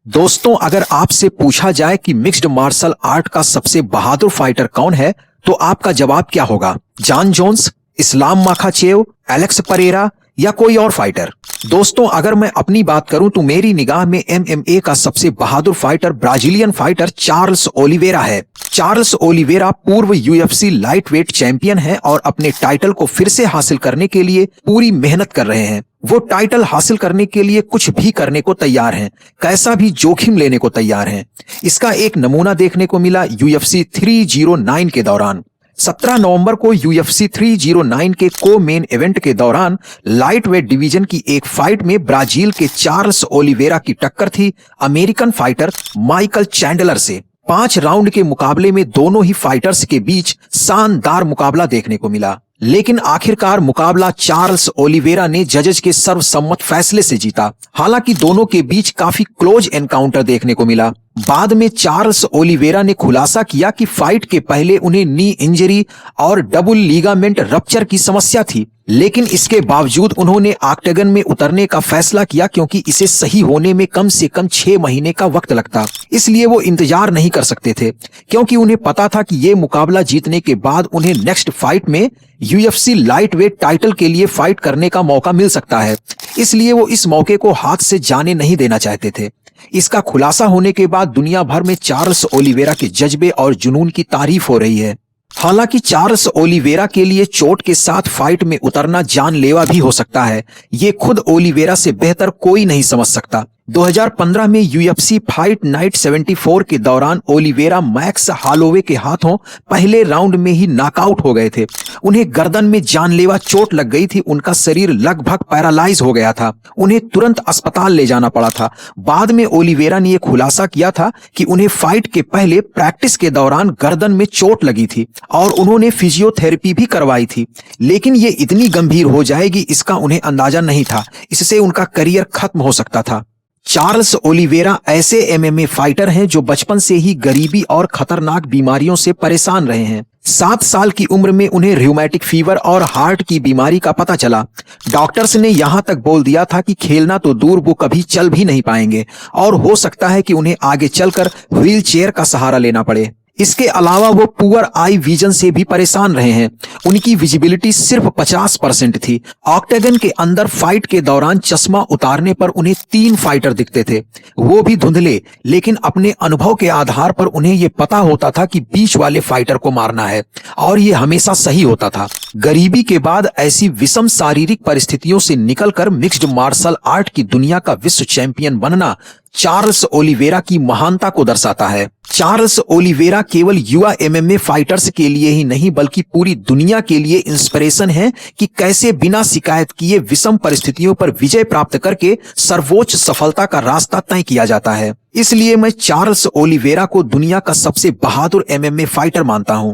दोस्तों, अगर आपसे पूछा जाए कि मिक्स्ड मार्शल आर्ट का सबसे बहादुर फाइटर कौन है, तो आपका जवाब क्या होगा? John Jones, Islam Makhachev, Alex Pereira या कोई और फाइटर? दोस्तों, अगर मैं अपनी बात करूं तो मेरी निगाह में एमएमए का सबसे बहादुर fighter Brazilian fighter Charles Oliveira है। चार्ल्स ओलिवेरा पूर्व यूएफसी लाइटवेट चैंपियन हैं और अपने टाइटल को फिर से हासिल करने के लिए पूरी मेहनत कर रहे हैं। वो टाइटल हासिल करने के लिए कुछ भी करने को तैयार हैं, कैसा भी जोखिम लेने को तैयार हैं। इसका एक नमूना देखने को मिला यूएफसी 309 के दौरान। 17 नवंबर को यूएफसी 309 के को मेन इवेंट के दौरान लाइटवेट डिवीजन की एक फाइट में ब्राजील के चार्ल्स ओलिवेरा की टक्कर थी अमेरिकन फाइटर माइकल चैंडलर से। 5 राउंड के मुकाबले में दोनों ही फाइटर्स के बीच शानदार मुकाबला देखने को मिला, लेकिन आखिरकार मुकाबला चार्ल्स ओलिवेरा ने जजेस के सर्वसम्मत फैसले से जीता। हालांकि दोनों के बीच काफी क्लोज एनकाउंटर देखने को मिला। बाद में चार्ल्स ओलिवेरा ने खुलासा किया कि फाइट के पहले उन्हें नी इंजरी और डबल लीगामेंट रप्चर की समस्या थी, लेकिन इसके बावजूद उन्होंने ऑक्टेगन में उतरने का फैसला किया क्योंकि इसे सही होने में कम से कम 6 महीने का वक्त लगता। इसलिए वो इंतजार नहीं कर सकते थे, क्योंकि उन्हें पता था कि ये मुकाबला जीतने के बाद उन्हें नेक्स्ट फाइट में यूएफसी लाइटवेट टाइटल के लिए फाइट करने का मौका मिल सकता है। इसलिए वो इस मौके को हाथ से जाने नहीं देना चाहते थे। इसका खुलासा होने के बाद दुनिया भर में चार्ल्स ओलिवेरा के जज्बे और जुनून की तारीफ हो रही है। हालांकि चार्ल्स ओलिवेरा के लिए चोट के साथ फाइट में उतरना जानलेवा भी हो सकता है। ये खुद ओलिवेरा से बेहतर कोई नहीं समझ सकता। 2015 में यूएफसी फाइट नाइट 74 के दौरान ओलिवेरा मैक्स हॉलोवे के हाथों पहले राउंड में ही नॉकआउट हो गए थे। उन्हें गर्दन में जानलेवा चोट लग गई थी, उनका शरीर लगभग पैरालाइज हो गया था। उन्हें तुरंत अस्पताल ले जाना पड़ा था। बाद में ओलिवेरा ने यह खुलासा किया था कि उन्हें फाइट के पहले प्रैक्टिस के दौरान गर्दन में चोट लगी थी और उन्होंने फिजियोथेरेपी भी करवाई थी, लेकिन ये इतनी गंभीर हो जाएगी इसका उन्हें अंदाजा नहीं था। इससे उनका करियर खत्म हो सकता था। चार्ल्स ओलिवेरा ऐसे एमएमए फाइटर हैं जो बचपन से ही गरीबी और खतरनाक बीमारियों से परेशान रहे हैं। 7 साल की उम्र में उन्हें रियूमेटिक फीवर और हार्ट की बीमारी का पता चला। डॉक्टर्स ने यहां तक बोल दिया था कि खेलना तो दूर, वो कभी चल भी नहीं पाएंगे और हो सकता है कि उन्हें आगे चलकर व्हील चेयर का सहारा लेना पड़े। इसके अलावा वो पुअर आई विजन से भी परेशान रहे हैं। उनकी विजिबिलिटी सिर्फ 50% थी। ऑक्टेगन के अंदर फाइट के दौरान चश्मा उतारने पर उन्हें 3 फाइटर दिखते थे, वो भी धुंधले, लेकिन अपने अनुभव के आधार पर उन्हें ये पता होता था कि बीच वाले फाइटर को मारना है, और ये हमेशा सही होता था। गरीबी के बाद ऐसी विषम शारीरिक परिस्थितियों से निकलकर मिक्स्ड मार्शल आर्ट की दुनिया का विश्व चैंपियन बनना चार्ल्स ओलिवेरा की महानता को दर्शाता है। चार्ल्स ओलिवेरा केवल युवा एमएमए फाइटर्स के लिए ही नहीं बल्कि पूरी दुनिया के लिए इंस्पिरेशन है कि कैसे बिना शिकायत किए विषम परिस्थितियों पर विजय प्राप्त करके सर्वोच्च सफलता का रास्ता तय किया जाता है। इसलिए मैं चार्ल्स ओलिवेरा को दुनिया का सबसे बहादुर एमएमए फाइटर मानता हूं।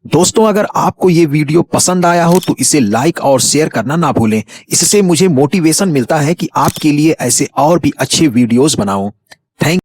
दोस्तों, अगर आपको ये वीडियो पसंद आया हो तो इसे लाइक और शेयर करना ना भूलें। इससे मुझे मोटिवेशन मिलता है कि आपके लिए ऐसे और भी अच्छे वीडियोस बनाऊं। थैंक